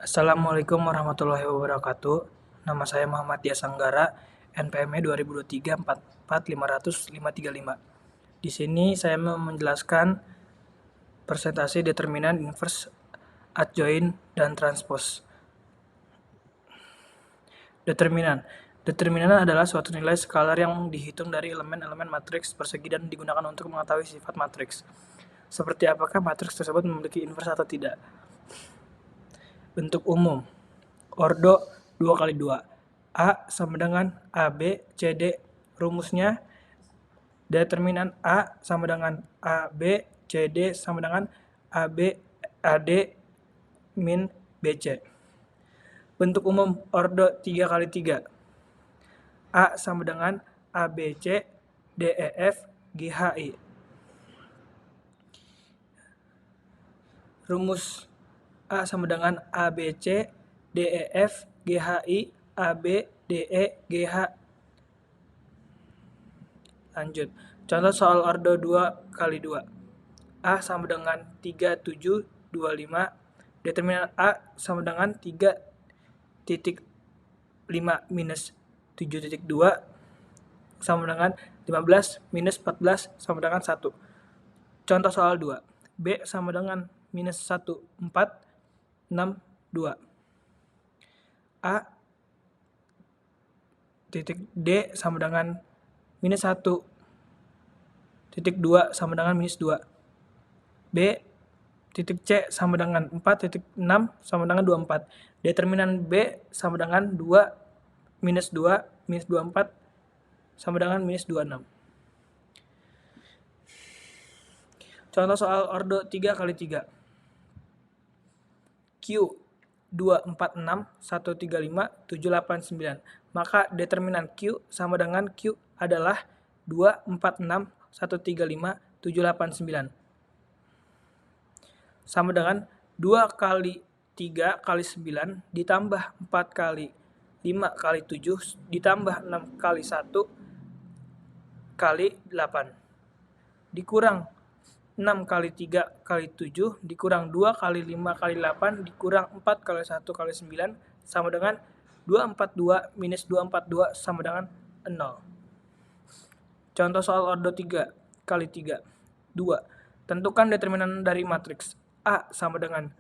Assalamualaikum warahmatullahi wabarakatuh. Nama saya Muhammad Dias Anggara, NPM-nya 2023 4450535. Di sini saya mau menjelaskan presentasi determinan, inverse, adjoint, dan transpose. Determinan adalah suatu nilai skalar yang dihitung dari elemen-elemen matriks persegi dan digunakan untuk mengetahui sifat matriks. Seperti apakah matriks tersebut memiliki inverse atau tidak. Bentuk umum ordo 2x2. A sama dengan AB, CD. Rumusnya determinan A sama dengan AB, CD sama dengan AB, AD, min BC. Bentuk umum ordo 3x3. A sama dengan ABC, DEF, GHI. Rumus A sama dengan ABC, DEF, GHI, AB, DE, GH. Lanjut. Contoh soal ordo 2x2. A sama dengan 3725. Determinan A sama dengan 3.5 minus 7.2 sama dengan 15 minus 14 sama dengan 1. Contoh soal 2. B sama dengan minus 1, 4, 6, 2. A titik D sama dengan minus 1, titik 2 sama dengan minus 2. B titik C sama dengan 4.6 sama dengan 24. Determinan B sama dengan 2 minus 2 minus 24 sama dengan minus 26. Contoh soal ordo 3x3. Q 246 135 789. Maka determinan Q sama dengan Q adalah 246 135 789 sama dengan 2 kali 3 kali 9 ditambah 4 kali 5 kali 7 ditambah 6 kali 1 kali 8 dikurang 6 kali 3 kali 7 dikurang 2 kali 5 kali 8 dikurang 4 kali 1 kali 9 sama dengan 242 minus 242 sama dengan 0. Contoh soal ordo 3 kali 3. 2. Tentukan determinan dari matriks A sama dengan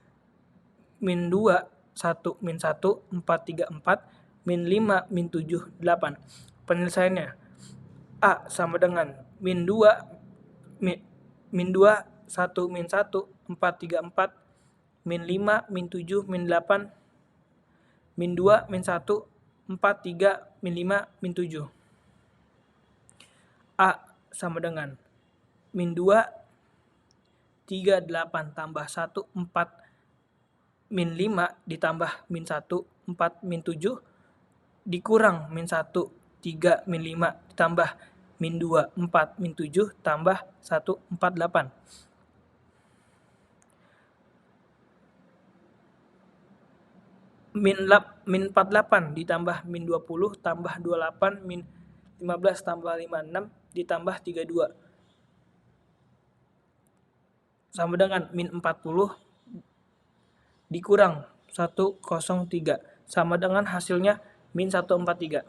min 2, 1, min 1, 4, 3, 4, min 5, min 7, 8. Penyelesaiannya A sama dengan min 2, min 2, 1, min 1, 4, 3, 4, min 5, min 7, min 8, min 2, min 1, 4, 3, min 5, min 7. A sama dengan min 2, 3, 8 tambah 1, 4, min 5 ditambah min 1, 4, min 7 dikurang min 1, 3, min 5 ditambah min 2, 4, min 7 tambah 1, 4, 8. Min 48 ditambah min 20 tambah 28 min 15 tambah 56 ditambah 32 sama dengan min 40 dikurang 103 sama dengan hasilnya min 143.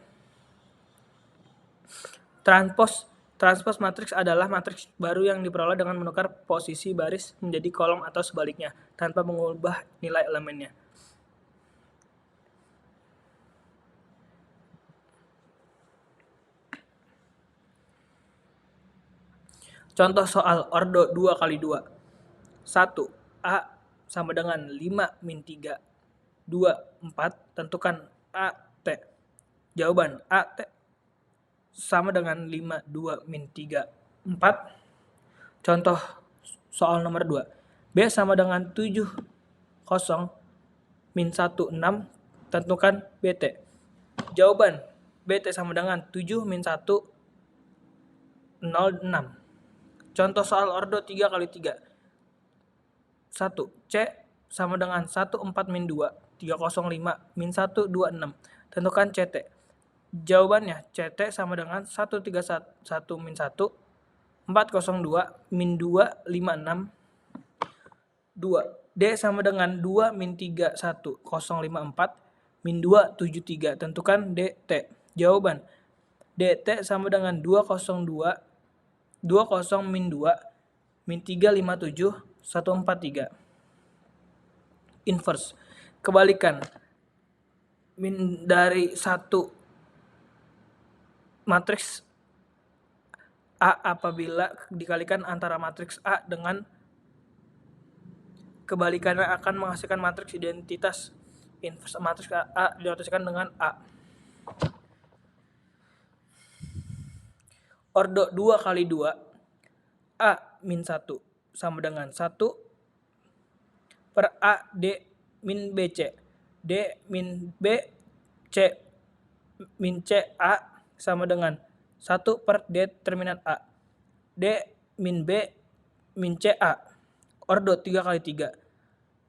Transpose matriks adalah matriks baru yang diperoleh dengan menukar posisi baris menjadi kolom atau sebaliknya tanpa mengubah nilai elemennya. Contoh soal ordo 2x2. 1. A sama dengan 5 min 3, 2, 4. Tentukan AT. Jawaban AT sama dengan 5, 2, min 3, 4. Contoh soal nomor 2. B sama dengan 7, 0, min 1, 6. Tentukan BT. Jawaban BT sama dengan 7 min 1, 0, 6. Contoh soal ordo 3x3. 1. C sama dengan 1, 4, min 2, 305, min 1, 26. Tentukan CT. Jawabannya CT sama dengan 131 min 1, 402, min 2, 56. 2. D sama dengan 2 min 3, 1, 054, min 2, 73. Tentukan DT. Jawaban, DT sama dengan 202, 20 min 2, min 357, 143. Inverse. Kebalikan. Min dari 1 matriks A apabila dikalikan antara matriks A dengan kebalikannya akan menghasilkan matriks identitas. Inverse matriks A dinotaskan dengan A. Ordo 2 kali 2, A min 1 sama dengan 1 per A D min BC. D min B C min C A sama dengan 1 per determinan A. D min B min C A. Ordo 3 kali 3.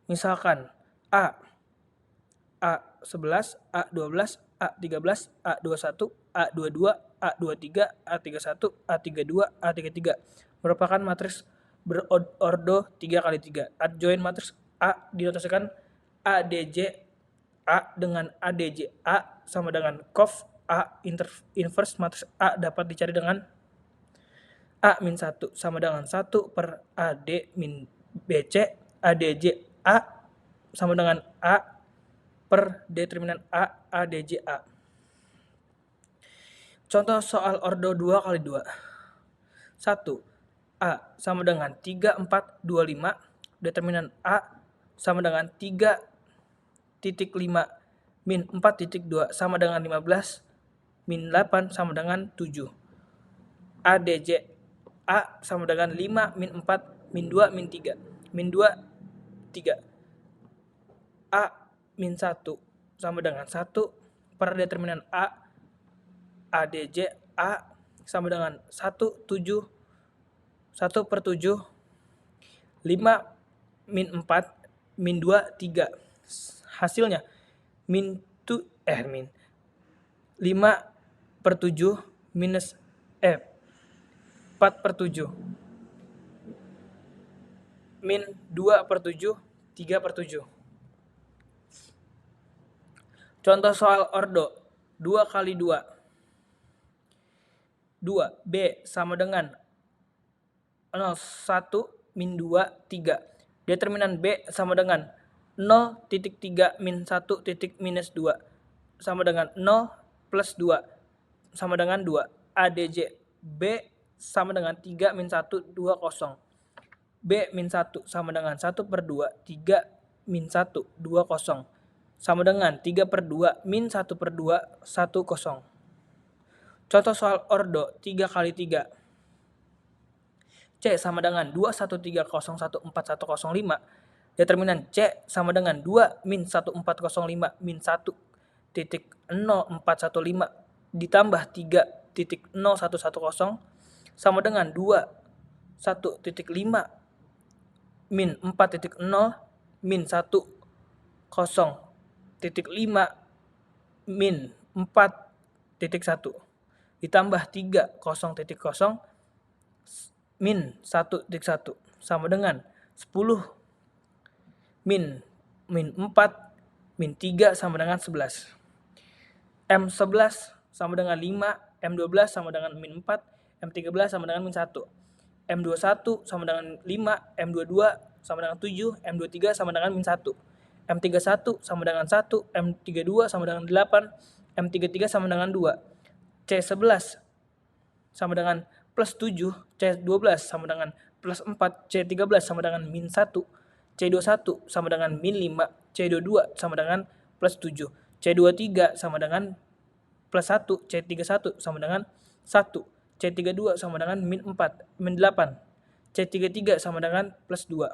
Misalkan A11, A12, A13, A21, A22, A23, A31, A32, A33 merupakan matriks berordo 3 kali 3. Adjoint matriks A dinotasikan ADJ A dengan ADJ A sama dengan COV A. Inverse matriks A dapat dicari dengan A min 1 sama dengan 1 per AD min BC. ADJ A sama dengan A per determinan A ADJ A. Contoh soal ordo 2 kali 2. 1. A sama dengan 3, 4, 25. Determinan A sama dengan 3,5 min 4,2 sama dengan 15, min 8 sama dengan 7. ADJ A sama dengan 5 min 4 min 2 min 3. Min 2, 3. A min 1 sama dengan 1 per determinan A ADJ A sama dengan 1 per 7, 5 min 4 min 2 3. Hasilnya min 5 per 7 minus 4 per 7 min 2 per 7, 3 per 7. Contoh soal ordo 2 kali 2. 2. B sama dengan 1 min 2, 3. Determinan B sama dengan 0,3 min 1 titik minus 2 sama dengan 0 plus 2 sama dengan 2. ADJ B sama dengan 3 min 1, 2, 0. B min 1 sama dengan 1 per 2, 3 min 1, 2, 0. Sama dengan 3 per 2 min 1 per 2, 1, 0. Contoh soal ordo 3 kali 3. C sama dengan 213014105. Determinan C sama dengan 2 min 1405 min 1,0415 ditambah 3,0110 sama dengan 1,5 min 4,0 min 1,0,5 min 4,1 ditambah 3,0,0 min 1,1 sama dengan 10 min 4 min 3 sama dengan 11. M11 sama dengan 5, M12 sama dengan min 4, M13 sama dengan min 1. M21 sama dengan 5, M22 sama dengan 7, M23 sama dengan min 1. M31 sama dengan 1, M32 sama dengan 8, M33 sama dengan 2. C11 sama dengan plus 7, C12 sama dengan plus 4, C13 sama dengan min 1, C21 sama dengan min 5, C22 sama dengan plus 7, C23 sama dengan plus 1, C31 sama dengan 1, C32 sama dengan min 4, min 8, C33 sama dengan plus 2.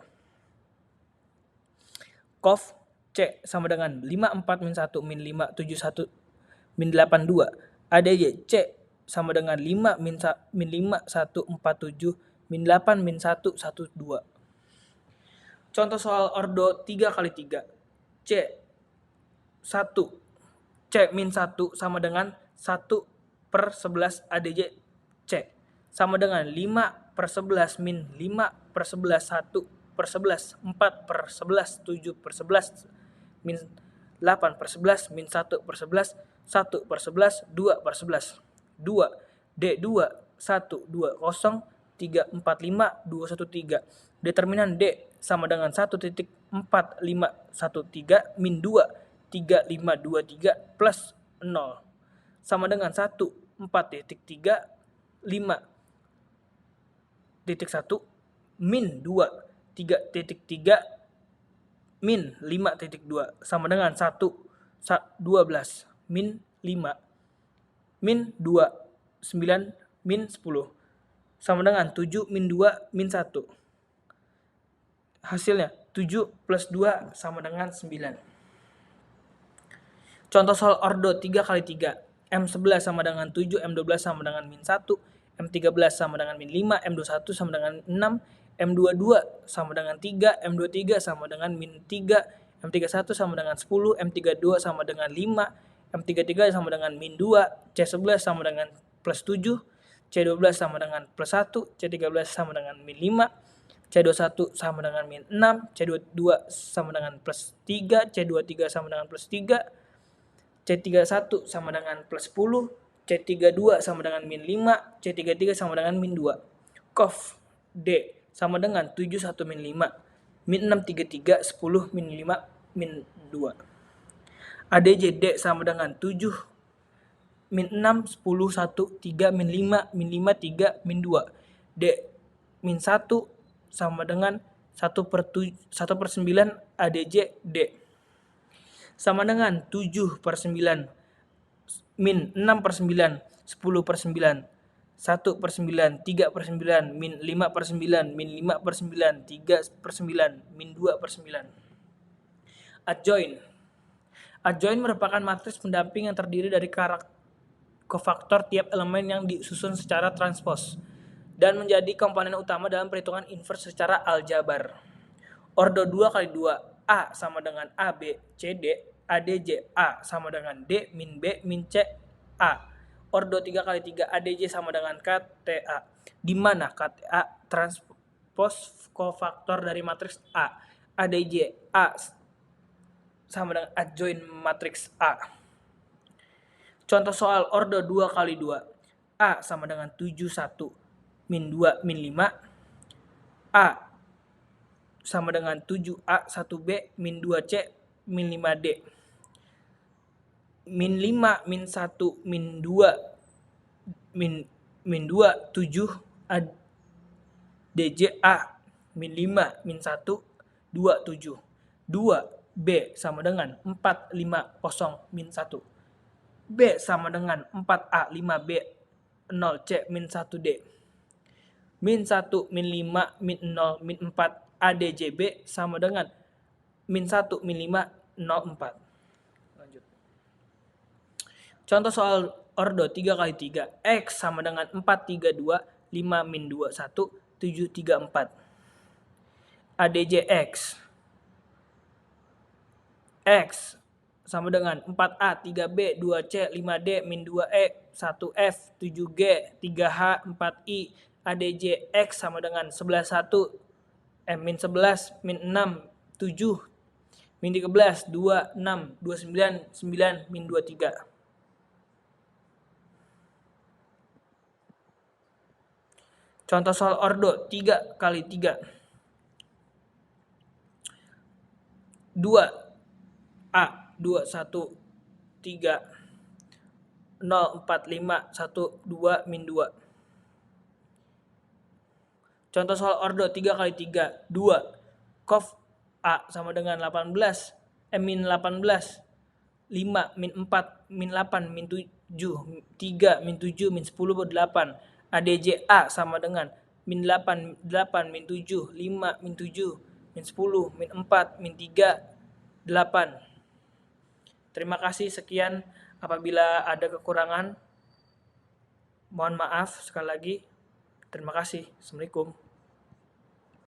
COV C sama dengan 54 min 1 min 5, 71 min 82. ADJ C sama dengan 5 min 5, 147 min 8 min 1, 12. Contoh soal ordo 3 kali 3. C 1. C min 1 sama dengan 1 per 11 ADJ C sama dengan 5 per 11 min 5 per 11 1 per 11, 4 per 11, 7 per 11, min 8 per 11, min 1 per 11, 1 per 11, 2 per 11. 2, D2, 1, 2, 0, 3, 4, 5, 2, 1, 3. Determinan D sama dengan 1.4513 min 2, 3523 plus 0. Sama dengan 1, 4.3, 5.1 min 2, 3.3 min 5.2 sama dengan 1, 12 min 5 min 2, 9 min 10 sama dengan 7 min 2 min 1. Hasilnya 7 plus 2 sama dengan 9. Contoh soal ordo 3 kali 3. M11 sama dengan 7, M12 sama dengan min 1, M13 sama dengan min 5, M21 sama dengan 6, M22 sama dengan 3, M23 sama dengan min 3, M31 sama dengan 10, M32 sama dengan 5, M33 sama dengan min 2, C11 sama dengan plus 7, C12 sama dengan plus 1, C13 sama dengan min 5, C21 sama dengan min 6, C22 sama dengan plus 3, C23 sama dengan plus 3, C31 sama dengan plus 10, C32 sama dengan min 5, C33 sama dengan min 2. Cof D sama dengan 71 min 5, min 6 33, 10 min 5, min 2. ADJ D sama dengan 7 min 6, 10, 1, 3, min 5, min 5, 3, min 2. D min 1 sama dengan 1 per 9 ADJ D. Sama dengan 7 per 9, min 6 per 9, 10 per 9, 1 per 9, 3 per 9, min 5 per 9, min 5 per 9, 3 per 9, min 2 per 9. Adjoin. Adjoin merupakan matriks pendamping yang terdiri dari kofaktor tiap elemen yang disusun secara transpos dan menjadi komponen utama dalam perhitungan inverse secara aljabar. Ordo 2 kali 2, A sama dengan AB, CD, ADJ A sama dengan D min B min C A. Ordo 3 kali 3, ADJ sama dengan KTA. Di mana KTA transpos kofaktor dari matriks A. ADJ A sama dengan adjoin matriks A. Contoh soal ordo 2 kali 2. A sama dengan 71 min 2 min 5. A sama dengan 7A 1B min 2C min 5D. Min 5 min 1 min 2 min 2 7 DJ A min 5 min 1 2 7. 2 B sama dengan 4 5 0 min 1. B sama dengan 4A 5B 0C min 1D. Min 1 min 5 min 0 min 4 ADJB sama dengan min 1 min 5 0 4. Lanjut. Contoh soal ordo 3 kali 3. X sama dengan 4 3 2 5 min 2 1 7 3 4. ADJ X. X sama dengan 4A 3B 2C 5D min 2E 1F 7G 3H 4I. ADJ X sama dengan 11 1 min 11 min 6 7 min 13 2 6 29 9 min 23. Contoh soal ordo 3 kali 3. 2 A 2 1 3 0 4 5 1 2 min 2. Contoh soal ordo 3 kali 3. 2 cof A sama dengan 18 min 18 5 min 4 min 8 min 7 3 min 7 min 10 per 8. ADJ A sama dengan min 8 min 7 5 min 7 min 10 min 4 min 3 8. Terima kasih, sekian. Apabila ada kekurangan, mohon maaf sekali lagi. Terima kasih. Assalamualaikum.